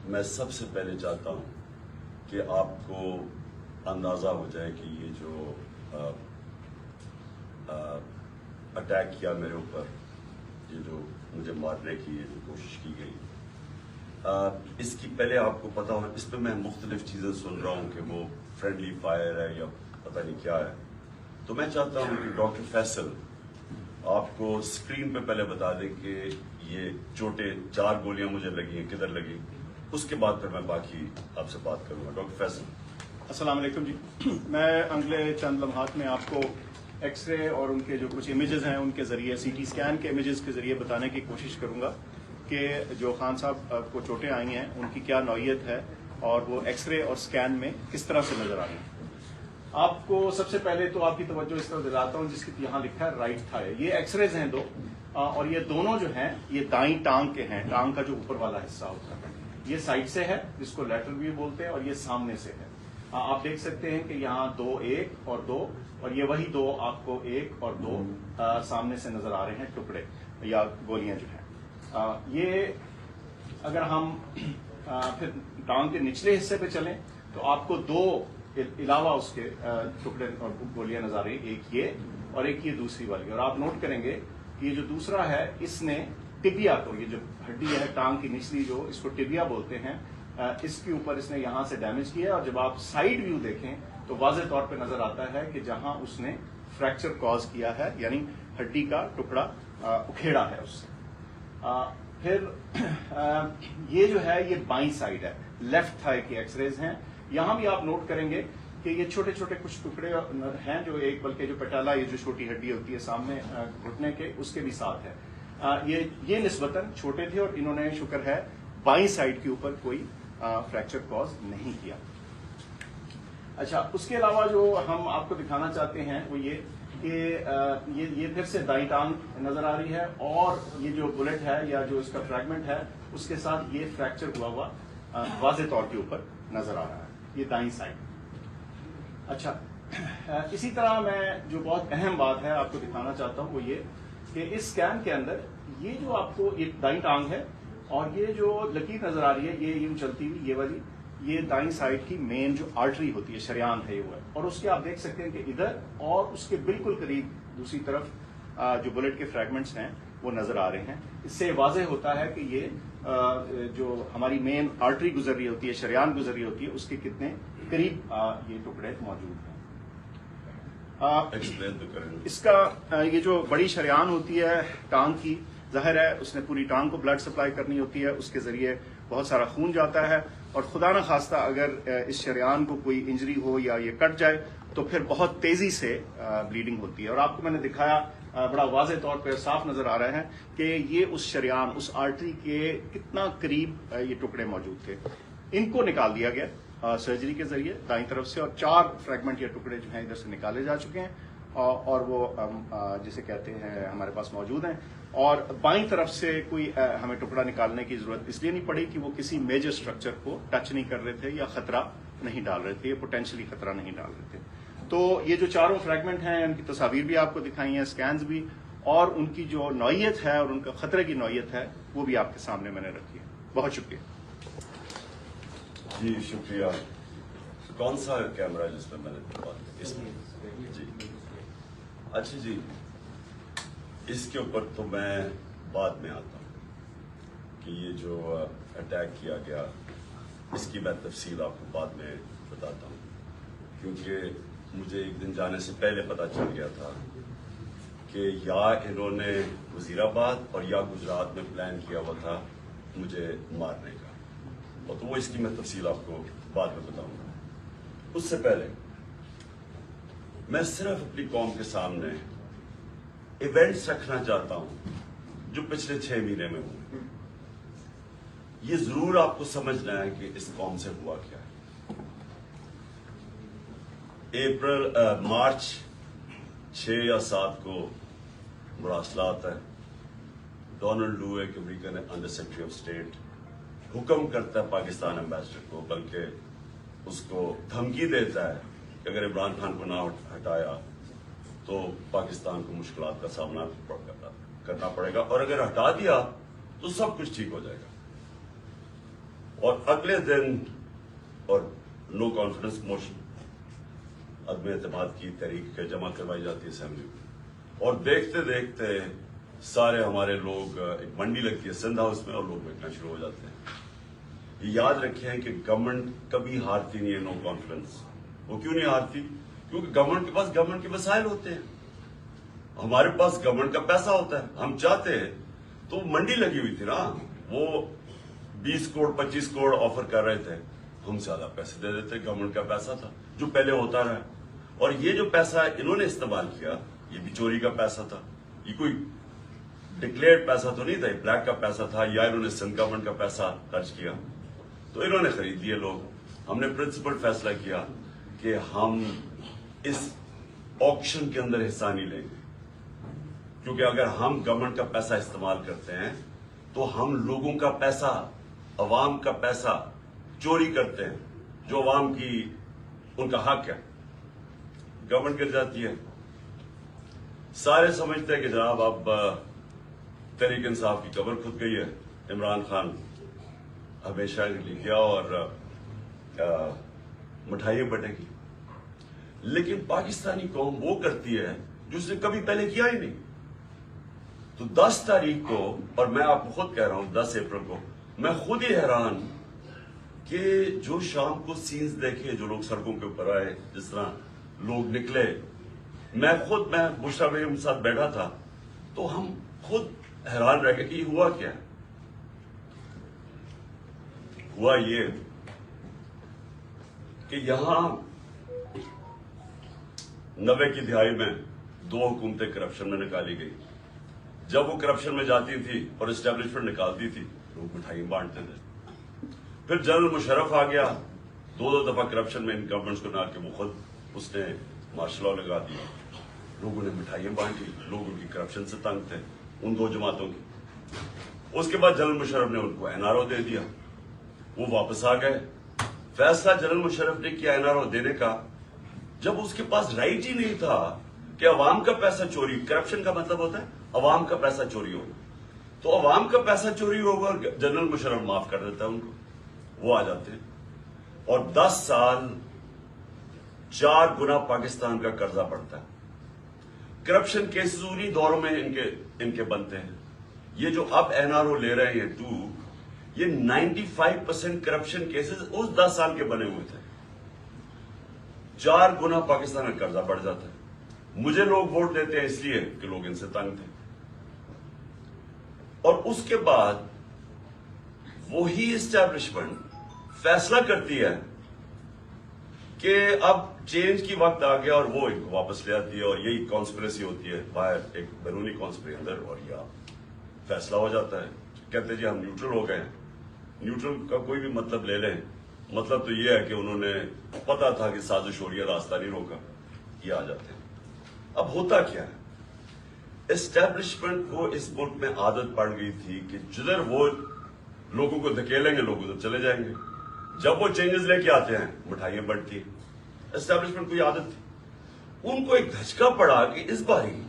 میں سب سے پہلے چاہتا ہوں کہ آپ کو اندازہ ہو جائے کہ یہ جو اٹیک کیا میرے اوپر، یہ جو مجھے مارنے کی یہ جو کوشش کی گئی، اس کی پہلے آپ کو پتا ہو، اس پہ میں مختلف چیزیں سن رہا ہوں کہ وہ فرینڈلی فائر ہے یا پتہ نہیں کیا ہے. تو میں چاہتا ہوں کہ ڈاکٹر فیصل آپ کو اسکرین پہ پہلے بتا دیں کہ یہ چوٹیں 4 گولیاں مجھے لگی ہیں، کدھر لگی، اس کے بعد پھر میں باقی آپ سے بات کروں گا. ڈاکٹر فیصل. السلام علیکم جی. میں اگلے چند لمحات میں آپ کو ایکس رے اور ان کے جو کچھ امیجز ہیں ان کے ذریعے، سی ٹی اسکین کے امیجز کے ذریعے بتانے کی کوشش کروں گا کہ جو خان صاحب کو چوٹیں آئی ہیں ان کی کیا نوعیت ہے اور وہ ایکس رے اور اسکین میں کس طرح سے نظر آ رہی ہیں. آپ کو سب سے پہلے تو آپ کی توجہ اس طرح دلاتا ہوں جس کی یہاں لکھا ہے رائٹ تھائی. یہ ایکس ریز ہیں 2 اور یہ دونوں جو ہیں یہ دائیں ٹانگ کے ہیں. ٹانگ کا جو اوپر والا حصہ ہوتا ہے یہ سائڈ سے ہے جس کو لیٹرل ویو بولتے ہیں، اور یہ سامنے سے ہے. آپ دیکھ سکتے ہیں کہ یہاں 2 1 اور 2 اور یہ وہی 2 آپ کو 1 اور 2 سامنے سے نظر آ رہے ہیں ٹکڑے یا گولیاں جو ہیں. یہ اگر ہم پھر ٹانگ کے نچلے حصے پہ چلیں تو آپ کو 2 علاوہ اس کے ٹکڑے اور گولیاں نظر آ رہی ہیں، ایک یہ اور ایک یہ دوسری والی. اور آپ نوٹ کریں گے کہ یہ جو دوسرا ہے اس نے ٹبیا کو، یہ جو ہڈی ہے ٹانگ کی نچلی جو اس کو ٹبیا بولتے ہیں، اس کے اوپر اس نے یہاں سے ڈیمیج کیا ہے. اور جب آپ سائیڈ ویو دیکھیں تو واضح طور پہ نظر آتا ہے کہ جہاں اس نے فریکچر کاز کیا ہے، یعنی ہڈی کا ٹکڑا اکھیڑا ہے اس سے. پھر یہ جو ہے یہ بائیں سائیڈ ہے، لیفٹ تھائی کی ایکس ریز ہیں. یہاں بھی آپ نوٹ کریں گے کہ یہ چھوٹے چھوٹے کچھ ٹکڑے ہیں جو ایک، بلکہ جو پیٹالا یہ جو چھوٹی ہڈی ہوتی ہے سامنے گھٹنے کے اس کے بھی ساتھ ہے. یہ نسبتاً چھوٹے تھے اور انہوں نے شکر ہے بائیں سائڈ کے اوپر کوئی فریکچر کاز نہیں کیا. اچھا، اس کے علاوہ جو ہم آپ کو دکھانا چاہتے ہیں وہ یہ کہ یہ پھر سے دائیں ٹانگ نظر آ رہی ہے اور یہ جو بلٹ ہے یا جو اس کا فریگمنٹ ہے اس کے ساتھ یہ فریکچر ہوا واضح طور کے اوپر نظر آ رہا ہے. یہ دائیں سائڈ. اچھا، اسی طرح میں جو بہت اہم بات ہے آپ کو دکھانا چاہتا ہوں وہ یہ کہ اس اسکین کے اندر یہ جو آپ کو یہ دائیں ٹانگ ہے اور یہ جو لکیر نظر آ رہی ہے یہ یوں چلتی ہوئی یہ والی، یہ دائیں سائڈ کی مین جو آرٹری ہوتی ہے، شریان ہے یہ وہ ہے. اور اس کے آپ دیکھ سکتے ہیں کہ ادھر اور اس کے بالکل قریب دوسری طرف جو بلٹ کے فریگمنٹس ہیں وہ نظر آ رہے ہیں. اس سے واضح ہوتا ہے کہ یہ جو ہماری مین آرٹری گزر رہی ہوتی ہے، شریان گزر رہی ہوتی ہے، اس کے کتنے قریب یہ ٹکڑے موجود ہیں. اس کا یہ جو بڑی شریان ہوتی ہے ٹانگ کی، ظاہر ہے اس نے پوری ٹانگ کو بلڈ سپلائی کرنی ہوتی ہے، اس کے ذریعے بہت سارا خون جاتا ہے اور خدا نہ خواستہ اگر اس شریان کو کوئی انجری ہو یا یہ کٹ جائے تو پھر بہت تیزی سے بلیڈنگ ہوتی ہے. اور آپ کو میں نے دکھایا بڑا واضح طور پہ صاف نظر آ رہا ہے کہ یہ اس شریان، اس آرٹری کے کتنا قریب یہ ٹکڑے موجود تھے. ان کو نکال دیا گیا سرجری کے ذریعے دائیں طرف سے، اور 4 فریگمنٹ یا ٹکڑے جو ہیں ادھر سے نکالے جا چکے ہیں اور وہ جسے کہتے ہیں ہمارے پاس موجود ہیں. اور بائیں طرف سے کوئی ہمیں ٹکڑا نکالنے کی ضرورت اس لیے نہیں پڑی کہ وہ کسی میجر سٹرکچر کو ٹچ نہیں کر رہے تھے یا خطرہ نہیں ڈال رہے تھے، یہ پوٹینشلی خطرہ نہیں ڈال رہے تھے. تو یہ جو 4 فریگمنٹ ہیں ان کی تصاویر بھی آپ کو دکھائی ہیں، سکینز بھی، اور ان کی جو نوعیت ہے اور ان کا خطرے کی نوعیت ہے وہ بھی آپ کے سامنے میں نے رکھی ہے. بہت شکریہ. جی شکریہ. کون سا کیمرہ جس میں نے بات اس میں؟ جی اچھا جی، اس کے اوپر تو میں بعد میں آتا ہوں کہ یہ جو اٹیک کیا گیا اس کی میں تفصیل آپ کو بعد میں بتاتا ہوں، کیونکہ مجھے ایک دن جانے سے پہلے پتہ چل گیا تھا کہ یا انہوں نے وزیر آباد اور یا گجرات میں پلان کیا ہوا تھا مجھے مارنے کا، اور تو وہ اس کی میں تفصیل آپ کو بعد میں بتاؤں گا. اس سے پہلے میں صرف اپنی قوم کے سامنے ایونٹس رکھنا چاہتا ہوں جو پچھلے 6 مہینے میں ہوئے. یہ ضرور آپ کو سمجھنا ہے کہ اس قوم سے ہوا کیا ہے. مارچ 6 یا 7 کو مراسلات ہے. ڈونلڈ لو ایک American under secretary of state حکم کرتا ہے پاکستان ایمبیسڈر کو، بلکہ اس کو دھمکی دیتا ہے کہ اگر عمران خان کو نہ ہٹایا تو پاکستان کو مشکلات کا سامنا کرنا پڑے گا، اور اگر ہٹا دیا تو سب کچھ ٹھیک ہو جائے گا. اور اگلے دن اور نو کانفیڈنس موشن عدم اعتماد کی تحریک جمع کروائی جاتی ہے اسمبلی میں، اور دیکھتے دیکھتے سارے ہمارے لوگ ایک منڈی لگتی ہے سندھ ہاؤس میں اور لوگ بیٹھنا شروع ہو جاتے ہیں۔ یہ یاد رکھیں کہ گورنمنٹ کبھی ہارتی نہیں ہے نو کانفیڈنس۔ وہ کیوں نہیں ہارتی؟ کیونکہ گورنمنٹ کے پاس گورنمنٹ کے وسائل ہوتے ہیں، ہمارے پاس گورنمنٹ کا پیسہ ہوتا ہے۔ ہم چاہتے ہیں تو منڈی لگی ہوئی تھی نا، وہ 20 کروڑ 25 کروڑ آفر کر رہے تھے، ہم زیادہ پیسے دے دیتے، گورنمنٹ کا پیسہ تھا جو پہلے ہوتا رہا۔ اور یہ جو پیسہ انہوں نے استعمال کیا یہ بھی چوری کا پیسہ تھا، یہ کوئی ڈکلیئرڈ پیسہ تو نہیں تھا، یہ بلیک کا پیسہ تھا، یا انہوں نے سندھ گورنمنٹ کا پیسہ خرچ کیا تو انہوں نے خرید لیے لوگ۔ ہم نے پرنسپل فیصلہ کیا کہ ہم اس آکشن کے اندر حصہ نہیں لیں گے، کیونکہ اگر ہم گورنمنٹ کا پیسہ استعمال کرتے ہیں تو ہم لوگوں کا پیسہ، عوام کا پیسہ چوری کرتے ہیں، جو عوام کی ان کا حق ہے، گورنمنٹ گر جاتی ہے۔ سارے سمجھتے ہیں کہ جناب اب تحریک انصاف کی قبر کھد گئی ہے، عمران خان ہمیشہ لے گیا اور مٹھائیاں بٹے گی، لیکن پاکستانی قوم وہ کرتی ہے جو اس نے کبھی پہلے کیا ہی نہیں۔ تو 10 تاریخ کو، اور میں آپ کو خود کہہ رہا ہوں 10 اپریل کو، میں خود ہی حیران کہ جو شام کو سینز دیکھے، جو لوگ سڑکوں کے اوپر آئے، جس طرح لوگ نکلے، میں بشرا بیگم کے ساتھ بیٹھا تھا تو ہم خود حیران رہ گئے کہ یہ ہوا کیا ہے۔ ہوا یہ کہ یہاں 90 کی دہائی میں 2 حکومتیں کرپشن میں نکالی گئی۔ جب وہ کرپشن میں جاتی تھی اور اسٹیبلشمنٹ نکالتی تھی، لوگ مٹھائی بانٹتے تھے۔ پھر جنرل مشرف آ گیا، 2 دفعہ کرپشن میں ان گورنمنٹس کو نہ کہ وہ خود اس نے مارشل لا لگا دیا، لوگوں نے مٹھائیاں بانٹی، لوگ ان کی کرپشن سے تنگ تھے، ان 2 جماعتوں کی۔ اس کے بعد جنرل مشرف نے ان کو NRO دے دیا، وہ واپس آ گئے۔ فیصلہ جنرل مشرف نے کیا NRO دینے کا، جب اس کے پاس رائٹ ہی نہیں تھا کہ عوام کا پیسہ چوری، کرپشن کا مطلب ہوتا ہے عوام کا پیسہ چوری ہوگا، تو عوام کا پیسہ چوری ہوگا، جنرل مشرف معاف کر دیتا ہے ان کو، وہ آ جاتے ہیں، اور 10 سال 4 گنا پاکستان کا قرضہ بڑھتا ہے۔ کرپشن کیسز انہی دوروں میں ان کے بنتے ہیں۔ یہ جو اب NRO لے رہے ہیں 2، یہ 95% کرپشن کیسز اس 10 سال کے بنے ہوئے تھے۔ 4 گنا پاکستان کا قرضہ بڑھ جاتا ہے۔ مجھے لوگ ووٹ دیتے ہیں اس لیے کہ لوگ ان سے تنگ تھے، اور اس کے بعد وہی اسٹیبلشمنٹ فیصلہ کرتی ہے کہ اب چینج کی وقت آ گیا اور وہ ان کو واپس لے آتی ہے، اور یہی کانسپریسی ہوتی ہے باہر، ایک بیرونی کانسپریسی اندر، اور یہ فیصلہ ہو جاتا ہے۔ کہتے جی ہم نیوٹرل ہو گئے ہیں۔ نیوٹرل کا کوئی بھی مطلب لے لیں، مطلب تو یہ ہے کہ انہوں نے پتا تھا کہ سازش ہو رہی ہے، راستہ نہیں روکا، یہ آ جاتے ہیں۔ اب ہوتا کیا ہے، اسٹیبلشمنٹ کو اس ملک میں عادت پڑ گئی تھی کہ جدھر وہ لوگوں کو دھکیلیں گے لوگ ادھر چلے جائیں گے، جب وہ چینجز لے کے آتے ہیں مٹھائیاں بڑھتی ہیں۔ اسٹیبلشمنٹ کو یہ عادت تھی، ان کو ایک دھچکا پڑا کہ اس باری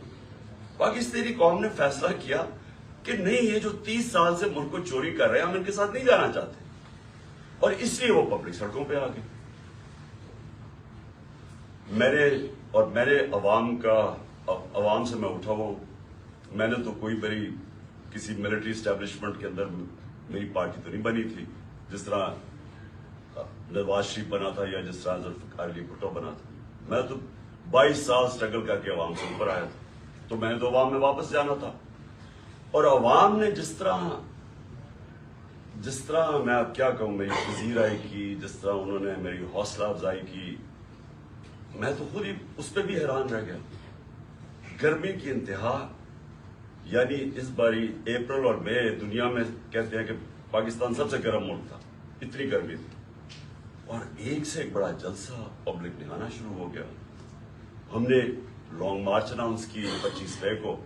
پاکستانی قوم نے فیصلہ کیا کہ نہیں، یہ جو 30 سال سے ملک کو چوری کر رہے ہیں ہم ان کے ساتھ نہیں جانا چاہتے، اور اس لیے وہ پبلک سڑکوں پہ آ گئے۔ میرے عوام سے میں اٹھا ہوں، میں نے تو کوئی بڑی کسی ملٹری اسٹیبلشمنٹ کے اندر میری پارٹی تو نہیں بنی تھی، جس طرح نواز شریف بنا تھا یا جس طرح ذوالفقار علی بھٹو بنا تھا۔ میں تو 22 سال سٹرگل کر کے عوام سے اوپر آیا تھا، تو میں نے تو عوام میں واپس جانا تھا، اور عوام نے جس طرح میں اب کیا کہوں، میری پذیرائی کی، جس طرح انہوں نے میری حوصلہ افزائی کی، میں تو خود ہی اس پہ بھی حیران رہ گیا۔ گرمی کی انتہا، یعنی اس باری اپریل اور مئی دنیا میں کہتے ہیں کہ پاکستان سب سے گرم ملک تھا، اتنی گرمی تھی، اور ایک سے ایک بڑا جلسہ پبلک نے آنا شروع ہو گیا۔ ہم نے لانگ مارچ اناؤنس کی 25 مئی کو۔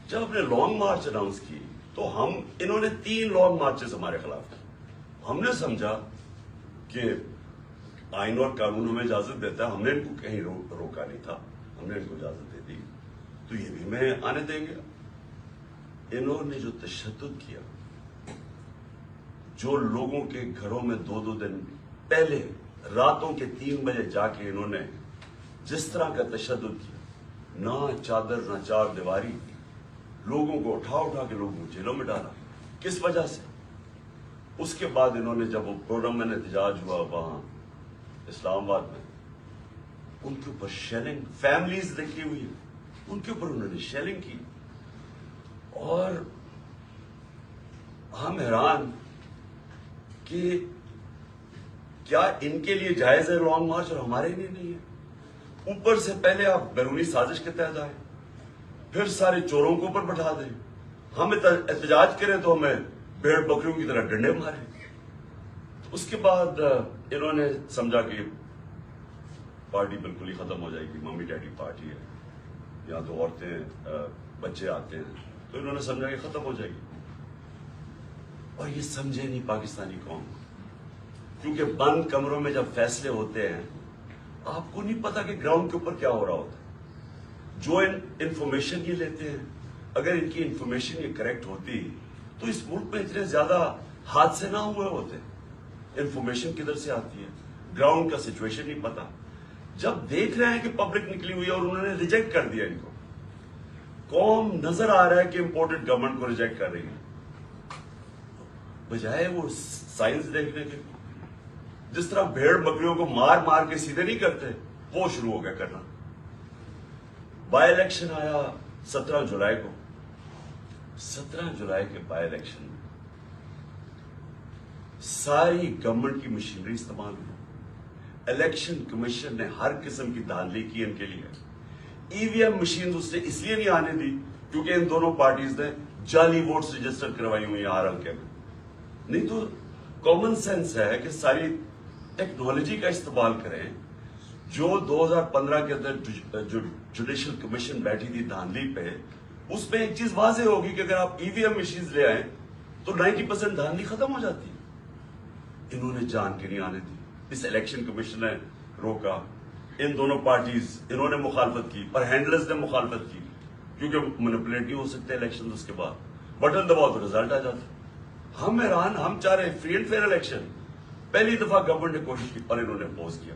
جب ہم نے لانگ مارچ اناؤنس کی تو انہوں نے 3 لانگ مارچز ہمارے خلاف کی۔ ہم نے سمجھا کہ آئین اور قانون ہمیں اجازت دیتا ہے، ہم نے ان کو کہیں روکا نہیں تھا، ہم نے ان کو اجازت دے دی، تو یہ بھی ہمیں آنے دیں گے۔ انہوں نے جو تشدد کیا، جو لوگوں کے گھروں میں 2 دن پہلے راتوں کے 3 بجے جا کے انہوں نے جس طرح کا تشدد کیا، نہ چادر نہ چار دیواری، لوگوں کو اٹھا کے لوگوں کو جیلوں میں ڈالا، کس وجہ سے؟ اس کے بعد انہوں نے جب وہ پروگرام میں احتجاج ہوا وہاں اسلام آباد میں، ان کے اوپر شیلنگ، فیملیز لکھی ہوئی ہے، ان کے اوپر انہوں نے شیلنگ کی. اور ہم حیران کہ کیا ان کے لیے جائز ہے لانگ مارچ اور ہمارے لیے نہیں ہے؟ اوپر سے پہلے آپ بیرونی سازش کے تحت آئے، پھر سارے چوروں کو اوپر بٹھا دیں، ہم احتجاج کریں تو ہمیں بھیڑ بکریوں کی طرح ڈنڈے مارے. اس کے بعد انہوں نے سمجھا کہ پارٹی بالکل ہی ختم ہو جائے گی، ممی ڈیڈی پارٹی ہے، یہاں تو عورتیں بچے آتے ہیں، تو انہوں نے سمجھا کہ ختم ہو جائے گی. اور یہ سمجھے نہیں پاکستانی قوم، کیونکہ بند کمروں میں جب فیصلے ہوتے ہیں آپ کو نہیں پتا کہ گراؤنڈ کے اوپر کیا ہو رہا ہوتا ہے. جو انفارمیشن یہ لیتے ہیں، اگر ان کی انفارمیشن یہ کریکٹ ہوتی تو اس ملک میں اتنے زیادہ حادثے نہ ہوئے ہوتے. انفارمیشن کدھر سے آتی ہے؟ گراؤنڈ کا سچویشن نہیں پتا. جب دیکھ رہے ہیں کہ پبلک نکلی ہوئی ہے اور انہوں نے ریجیکٹ کر دیا ان کو، قوم نظر آ رہا ہے کہ امپورٹنٹ گورنمنٹ کو ریجیکٹ کر رہی ہے، بجائے وہ سائنس دیکھنے کے، جس طرح بھیڑ بکریوں کو مار کے سیدھے نہیں کرتے، وہ شروع ہو گیا کرنا. بائی الیکشن آیا 17 جولائی کو. 17 جولائی کے بائی الیکشن میں ساری گورنمنٹ کی مشینری استعمال ہوئی. الیکشن کمیشن نے ہر قسم کی دھاندلی کی ان کے لیے. ای وی ایم مشین اس نے اس لیے نہیں آنے دی کیونکہ ان دونوں پارٹیز نے جعلی ووٹس رجسٹر کروائی ہوئی ہیں ہر حلقے میں. نہیں تو کامن سینس ہے کہ ساری ٹیکنالوجی کا استعمال کریں. جو 2015 کے اندر جو جوڈیشل کمیشن بیٹھی تھی دھاندلی پہ، اس میں ایک چیز واضح ہوگی کہ اگر آپ ای وی ایم مشینز لے آئیں تو 90% دھاندلی ختم ہو جاتی ہے. انہوں نے جان کے نہیں آنے دی. اس الیکشن کمیشن نے روکا. ان دونوں پارٹیز انہوں نے مخالفت کی، پر ہینڈلرز نے مخالفت کی کیونکہ مینیپولیٹ نہیں ہو سکتے الیکشن. اس کے بعد بٹن دباؤ تو رزلٹ آ جاتا. ہم حیران، ہم چاہ رہے فری اینڈ فیئر الیکشن. پہلی دفعہ گورنمنٹ نے کوشش کی اور انہوں نے اپوز کیا.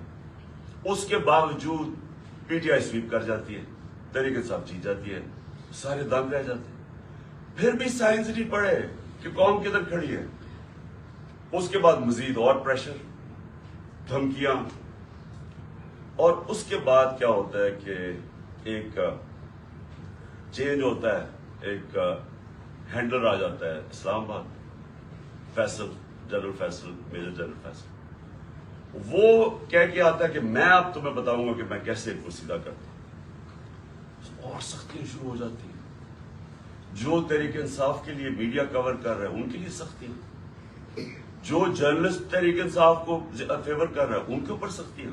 اس کے باوجود پی ٹی آئی سویپ کر جاتی ہے، تحریک انصاف جیت جاتی ہے، سارے دنگ رہ جاتے ہیں. پھر بھی سائنس نہیں پڑھے کہ قوم کدھر کھڑی ہے. اس کے بعد مزید اور پریشر، دھمکیاں. اور اس کے بعد کیا ہوتا ہے کہ ایک چینج ہوتا ہے، ایک ہینڈلر آ جاتا ہے Islamabad, Faisal, general Faisal, major general Faisal. وہ کہہ کے آتا ہے کہ میں اب تمہیں بتاؤں گا کہ میں کیسے ان کو سیدھا کرتا ہوں. اور سختیاں شروع ہو جاتی ہیں. جو تحریک انصاف کے لیے میڈیا کور کر رہے ہیں ان کے لیے سختیاں، جو جرنلسٹ تحریک انصاف کو فیور کر رہے ہیں ان کے اوپر سختیاں.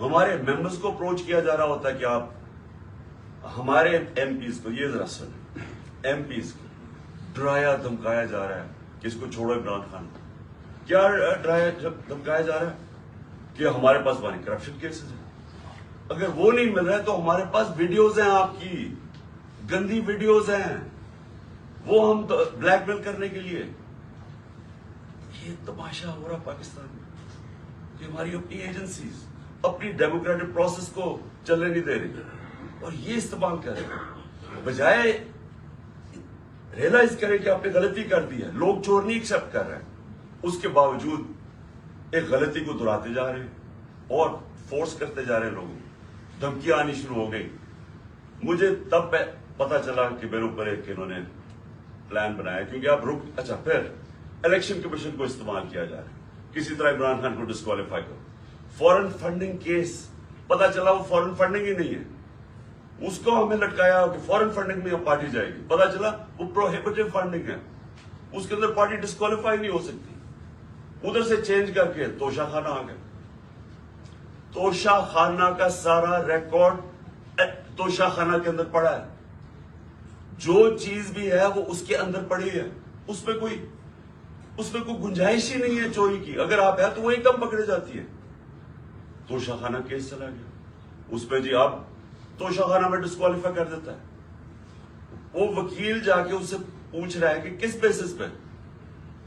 ہمارے ممبرز کو اپروچ کیا جا رہا ہوتا ہے کہ آپ ہمارے ایم پیز کو، یہ ذرا سنیں، ایم پیز کو ڈرایا دھمکایا جا رہا ہے کہ اس کو چھوڑو عمران خان. کیا ڈرایا دھمکایا جا رہا ہے کہ ہمارے پاس بڑی کرپشن کیسز ہیں. اگر وہ نہیں مل رہے تو ہمارے پاس ویڈیوز ہیں، آپ کی گندی ویڈیوز ہیں، وہ ہم بلیک میل کرنے کے لیے. یہ تماشا ہو رہا پاکستان میں کہ ہماری اپنی ایجنسیز اپنی ڈیموکریٹک پروسیس کو چلنے نہیں دے رہی اور یہ استعمال کر رہے ہیں. بجائے ریئلائز کریں کہ آپ نے غلطی کر دی ہے. لوگ چور نہیں ایکسپٹ کر رہے ہیں، اس کے باوجود ایک غلطی کو دہراتے جا رہے ہیں اور فورس کرتے جا رہے ہیں. لوگوں دھمکیاں آنی شروع ہو گئی. مجھے تب پتا چلا کہ میرے اوپر ایک انہوں نے پلان بنایا، کیونکہ آپ اچھا پھر الیکشن کمیشن کو استعمال کیا جا رہا ہے کسی طرح عمران خان کو ڈسکوالیفائی کرو. فورن فنڈنگ کیس پتا چلا وہ فورن فنڈنگ ہی نہیں ہے، اس کو ہمیں لٹکایا کہ فورن فنڈنگ میں پارٹی جائے گی. پتا چلا وہ پروہیبٹیو فنڈنگ ہے، اس کے اندر پارٹی ڈسکوالیفائی نہیں ہو سکتی. ادھر سے چینج کر کے توشہ خانہ آ گئے. توشہ خانہ کا سارا ریکارڈ توشہ خانہ کے اندر پڑا ہے. جو چیز بھی ہے وہ اس کے اندر پڑی ہے. اس میں کوئی گنجائش ہی نہیں ہے چوری کی. اگر آپ ہے تو وہ ایک دم پکڑے جاتی ہے. توشہ خانہ کیس چلا گیا، اس پہ جی آپ توشہ خانہ میں ڈسکوالیفائی کر دیتا ہے. وہ وکیل جا کے اس سے پوچھ رہا ہے کہ کس بیسس پہ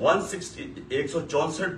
164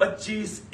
25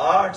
8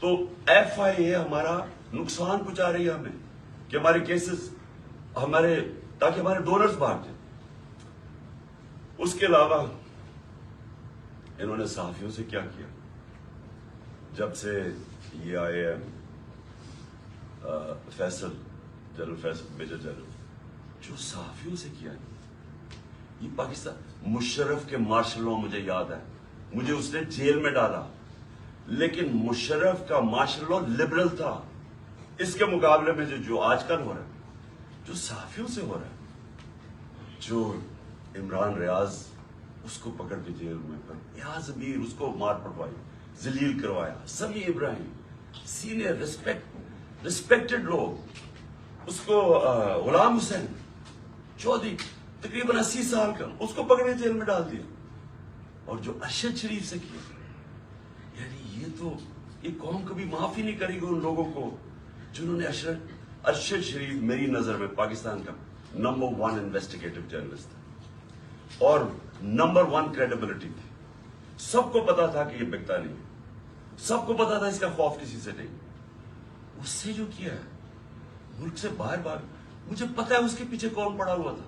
تو FIA ہمارا نقصان پہنچا رہی ہے ہمیں کہ ہمارے کیسز تاکہ ہمارے ڈونرز بھاگ جائیں. اس کے علاوہ انہوں نے صحافیوں سے کیا کیا؟ جب سے یہ آئے ہیں جنرل فیصل میجر جنرل، جو صحافیوں سے کیا یہ پاکستان. مشرف کے مارشل لاء مجھے یاد ہے، مجھے اس نے جیل میں ڈالا، لیکن مشرف کا مارشل لاء لبرل تھا. اس کے مقابلے میں جو آج کل ہو رہا ہے، جو صحافیوں سے ہو رہا ہے، جو عمران ریاض اس کو پکڑ کے جیل میں ریاض امیر اس کو مار پڑوائی، ذلیل کروایا، سمیع ابراہیم سینئر ریسپیکٹڈ لوگ، اس کو غلام حسین چودھری تقریباً 80 سال کا، اس کو پکڑ کے جیل میں ڈال دیا. اور جو ارشد شریف سے کیا، یعنی یہ قوم کبھی معاف ہی نہیں کرے گی ان لوگوں کو جنہوں نے ارشد شریف میری نظر میں پاکستان کا نمبر 1 انویسٹیگیٹو جرنلسٹ تھا اور نمبر 1 کریڈیبلٹی تھی. سب کو پتا تھا کہ یہ بکتا نہیں، سب کو پتا تھا اس کا خوف کسی سے نہیں. اس سے جو کیا ہے ملک سے باہر مجھے پتا ہے اس کے پیچھے کون پڑا ہوا تھا.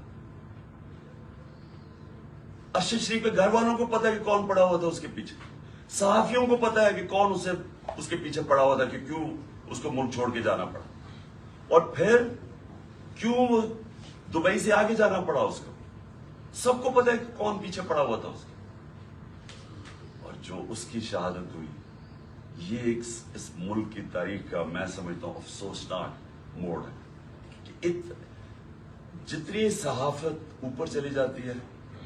ارشد شریف کے گھر والوں کو پتا ہے کہ کون پڑا ہوا تھا اس کے پیچھے، صحافیوں کو پتا ہے کہ کون اس کے پیچھے پڑا ہوا تھا کہ کیوں اس کو ملک چھوڑ کے جانا پڑا، اور پھر کیوں دبئی سے آگے جانا پڑا اس کو. سب کو پتا ہے کہ کون پیچھے پڑا ہوا تھا اس کے. اور جو اس کی شہادت ہوئی، یہ اس ملک کی تاریخ کا میں سمجھتا ہوں افسوسناک موڑ ہے کہ جتنی صحافت اوپر چلی جاتی ہے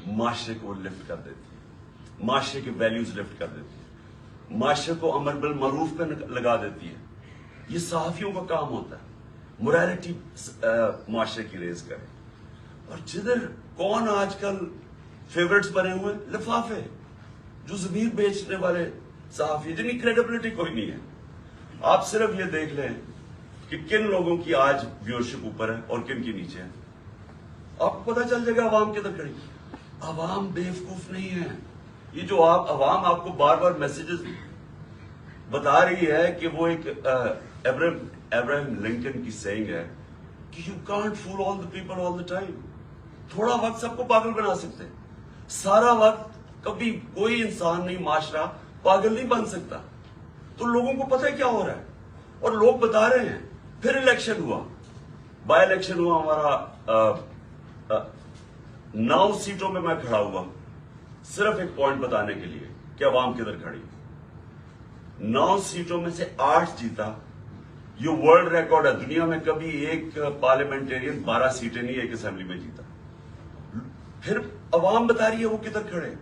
معاشرے کو لفٹ کر دیتی ہے، معاشرے کے ویلیوز لفٹ کر دیتی ہے، معاشرے کو امر بالمعروف پہ لگا دیتی ہے. یہ صحافیوں کا کام ہوتا ہے موریلٹی معاشرے کی ریز کرے. اور جدھر کون آج کل فیورٹس بنے ہوئے، لفافے، جو ضمیر بیچنے والے صحافی جن کی کریڈیبلٹی کوئی نہیں ہے. آپ صرف یہ دیکھ لیں کہ کن لوگوں کی آج ویورشپ اوپر ہے اور کن کی نیچے ہے، آپ کو پتا چل جائے گا عوام کدھر کھڑی. عوام بیوقوف نہیں ہے. یہ جو عوام آپ کو بار بار میسیجز بتا رہی ہے کہ وہ ایک ابراہیم لنکن کی سینگ ہے کہ you can't fool all the people all the time. تھوڑا وقت سب کو پاگل بنا سکتے، سارا وقت کبھی کوئی انسان نہیں، معاشرہ پاگل نہیں بن سکتا. تو لوگوں کو پتہ ہے کیا ہو رہا ہے اور لوگ بتا رہے ہیں. پھر الیکشن ہوا، بائی الیکشن ہوا ہمارا 9 سیٹوں میں میں کھڑا ہوا صرف ایک پوائنٹ بتانے کے لیے کہ عوام کدھر کھڑی. 9 سیٹوں میں سے 8 جیتا. یہ ورلڈ ریکارڈ ہے، دنیا میں کبھی ایک پارلیمنٹرین 12 سیٹیں نہیں ایک اسمبلی میں جیتا. پھر عوام بتا رہی ہے وہ کدھر کھڑے،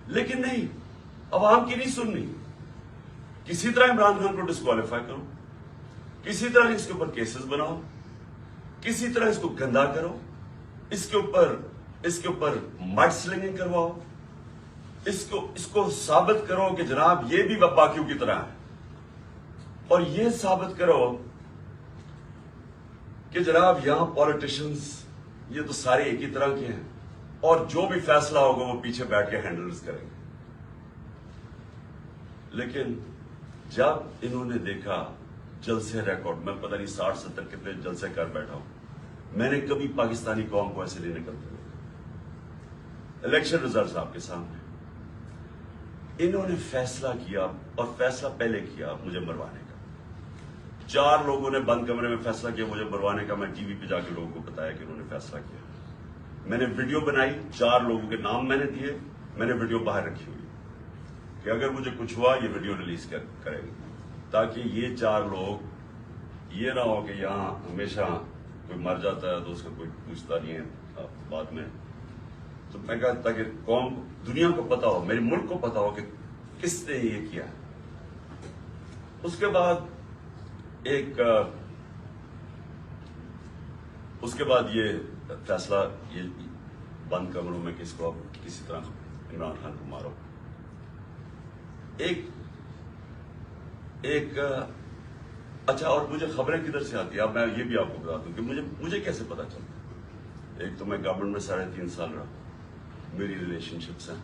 لیکن نہیں، عوام کی نہیں سننی. کسی طرح عمران خان کو ڈسکوالیفائی کرو، کسی طرح اس کے اوپر کیسز بناؤ، کسی طرح اس کو گندا کرو، اس کے اوپر مڈ سلنگنگ کرواؤ، اس کو ثابت کرو کہ جناب یہ بھی باقیوں کی طرح ہے، اور یہ ثابت کرو کہ جناب یہاں پالیٹیشنز یہ تو سارے ایک ہی طرح کے ہیں اور جو بھی فیصلہ ہوگا وہ پیچھے بیٹھ کے ہینڈلز کریں گے. لیکن جب انہوں نے دیکھا جلسے ریکارڈ، میں پتہ نہیں 60-70 کتنے جلسے کر بیٹھا ہوں، میں نے کبھی پاکستانی قوم کو ایسے نہیں نکلتے دیکھا. الیکشن ریزلٹس آپ کے سامنے. انہوں نے فیصلہ کیا، اور فیصلہ پہلے کیا مجھے مروانے کا. 4 لوگوں نے بند کمرے میں فیصلہ کیا مجھے مروانے کا. میں ٹی وی پہ جا کے لوگوں کو بتایا کہ انہوں نے فیصلہ کیا. میں نے ویڈیو بنائی، 4 لوگوں کے نام میں نے دیے، میں نے ویڈیو باہر رکھی ہوئی کہ اگر مجھے کچھ ہوا یہ ویڈیو ریلیز کریں گے، تاکہ یہ 4 لوگ یہ نہ ہو کہ یہاں ہمیشہ کوئی مر جاتا ہے تو اس کا کوئی پوچھتا نہیں ہے بعد میں. تو میں کہا تاکہ قوم دنیا کو پتا ہو، میرے ملک کو پتا ہو کہ کس نے یہ کیا. اس کے بعد یہ فیصلہ، یہ بند کمروں میں کس کو اب کسی طرح عمران خان کو مارو. اچھا، اور مجھے خبریں کدھر سے آتی ہیں اب میں یہ بھی آپ کو بتا دوں کہ مجھے کیسے پتا چلتا. ایک تو میں گورنمنٹ میں 3.5 سال رہا، میری ریلیشن شپس ہیں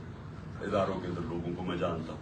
اداروں کے اندر، لوگوں کو میں جانتا ہوں.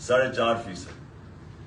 4.5%,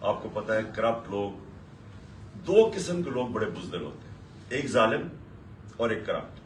آپ کو پتا ہے کرپٹ لوگ، دو قسم کے لوگ بڑے بزدل ہوتے ہیں، ایک ظالم اور ایک کرپٹ.